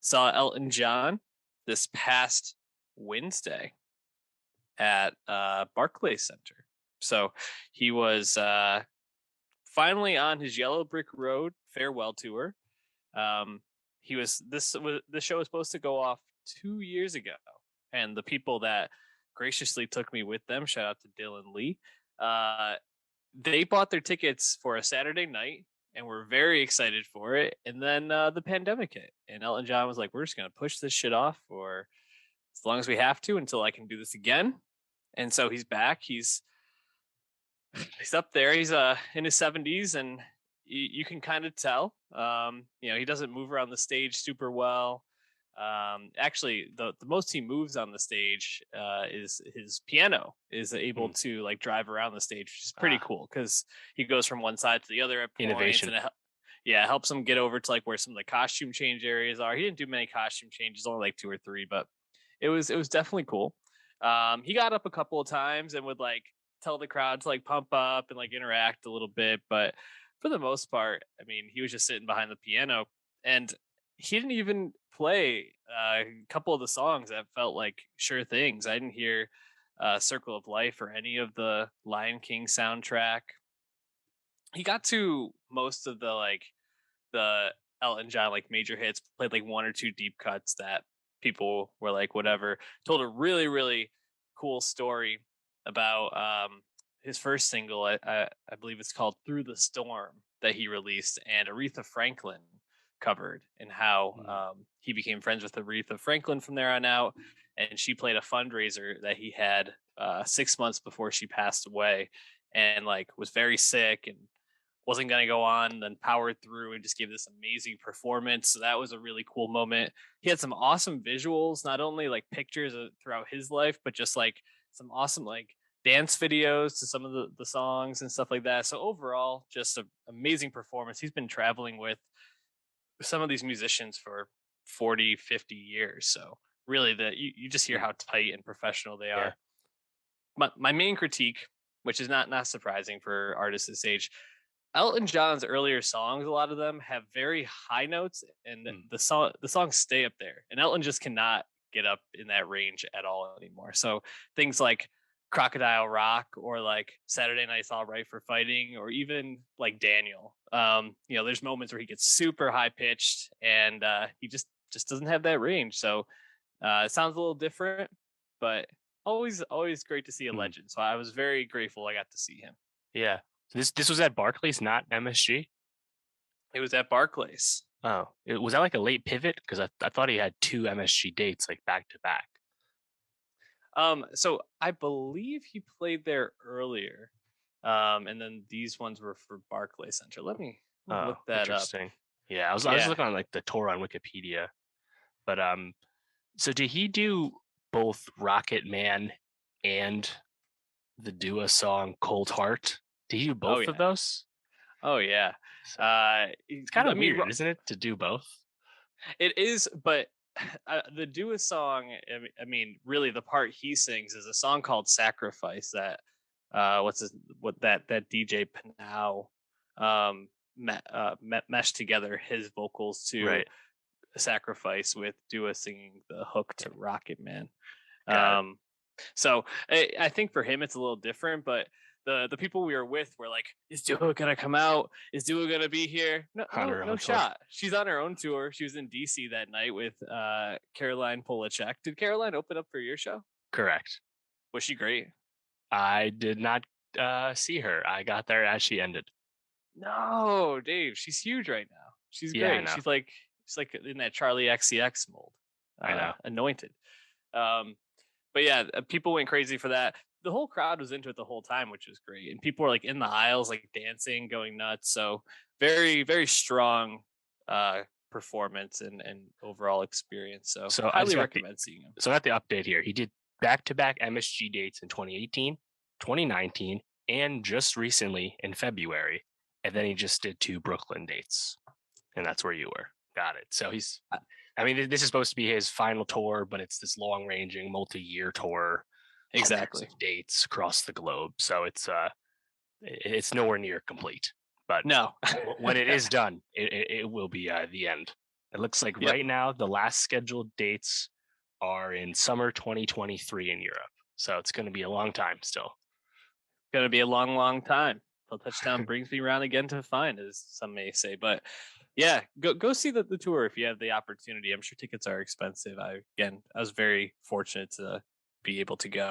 Saw Elton John this past Wednesday at Barclays Center. So he was finally on his Yellow Brick Road farewell tour. Um, this show was supposed to go off 2 years ago, and the people that graciously took me with them, shout out to Dylan Lee, uh, they bought their tickets for a Saturday night and were very excited for it. And then the pandemic hit, and Elton John was like, "We're just gonna push this shit off for as long as we have to until I can do this again." And so he's back. He's up there. He's in his 70s, and you can kind of tell. He doesn't move around the stage super well. Actually, the most he moves on the stage is his piano is able to like drive around the stage, which is pretty cool because he goes from one side to the other at points, Innovation. and it helps him get over to like where some of the costume change areas are. He didn't do many costume changes, only like two or three, but it was definitely cool. He got up a couple of times and would like tell the crowd to like pump up and like interact a little bit, but for the most part, I mean, he was just sitting behind the piano, and he didn't even play a couple of the songs that felt like sure things. I didn't hear Circle of Life or any of the Lion King soundtrack. He got to most of the Elton John like major hits, played like one or two deep cuts that people were like whatever. Told a really really cool story about his first single. I believe it's called "Through the Storm" that he released, and Aretha Franklin covered, and how he became friends with Aretha Franklin from there on out. And she played a fundraiser that he had 6 months before she passed away, and like was very sick and wasn't going to go on, then powered through and just gave this amazing performance. So that was a really cool moment. He had some awesome visuals, not only like pictures throughout his life, but just like some awesome like dance videos to some of the songs and stuff like that. So overall, just an amazing performance. He's been traveling with some of these musicians for 40, 50 years. So really you just hear how tight and professional they Yeah. are. My main critique, which is not surprising for artists this age, Elton John's earlier songs, a lot of them have very high notes, and the songs stay up there. And Elton just cannot get up in that range at all anymore. So things like Crocodile Rock or like Saturday Night's All Right for Fighting, or even like Daniel. There's moments where he gets super high pitched, and he just doesn't have that range. So it sounds a little different, but always great to see a legend. So I was very grateful I got to see him. Yeah. So this was at Barclays, not MSG? It was at Barclays. Oh, was that like a late pivot? Because I thought he had two MSG dates like back to back. So I believe he played there earlier, and then these ones were for Barclays Center. Let me look that up. Interesting. Yeah, I was looking on like the tour on Wikipedia, but so did he do both Rocket Man and the Dua song Cold Heart? Did he do both of those? Oh yeah. It's kind of weird, isn't it, to do both? It is, but the Dua song, I mean, really the part he sings is a song called Sacrifice that that DJ Panau meshed together his vocals to Sacrifice with Dua singing the hook to Rocket Man. So I think for him it's a little different, but the people we were with were like, "Is Dua gonna come out? Is Dua gonna be here?" No shot. She's on her own tour. She was in DC that night with Caroline Polachek. Did Caroline open up for your show? Correct. Was she great? I did not see her. I got there as she ended. No, Dave. She's huge right now. She's great. She's like in that Charlie XCX mold. I know. Anointed. But yeah, people went crazy for that. The whole crowd was into it the whole time, which was great. And people were like in the aisles, like dancing, going nuts. So very, very strong performance and overall experience. So I highly recommend seeing him. So I got the update here. He did back-to-back MSG dates in 2018, 2019, and just recently in February. And then he just did 2 Brooklyn dates. And that's where you were. Got it. So this is supposed to be his final tour, but it's this long-ranging, multi-year tour. Exactly. Dates across the globe. So it's nowhere near complete. But no, when it is done, it will be the end. It looks like Yep. right now the last scheduled dates are in summer 2023 in Europe. So it's going to be a long time still. Gonna be a long, long time till touchdown brings me around again to find, as some may say. But yeah, go see the tour if you have the opportunity. I'm sure tickets are expensive. I was very fortunate to be able to go.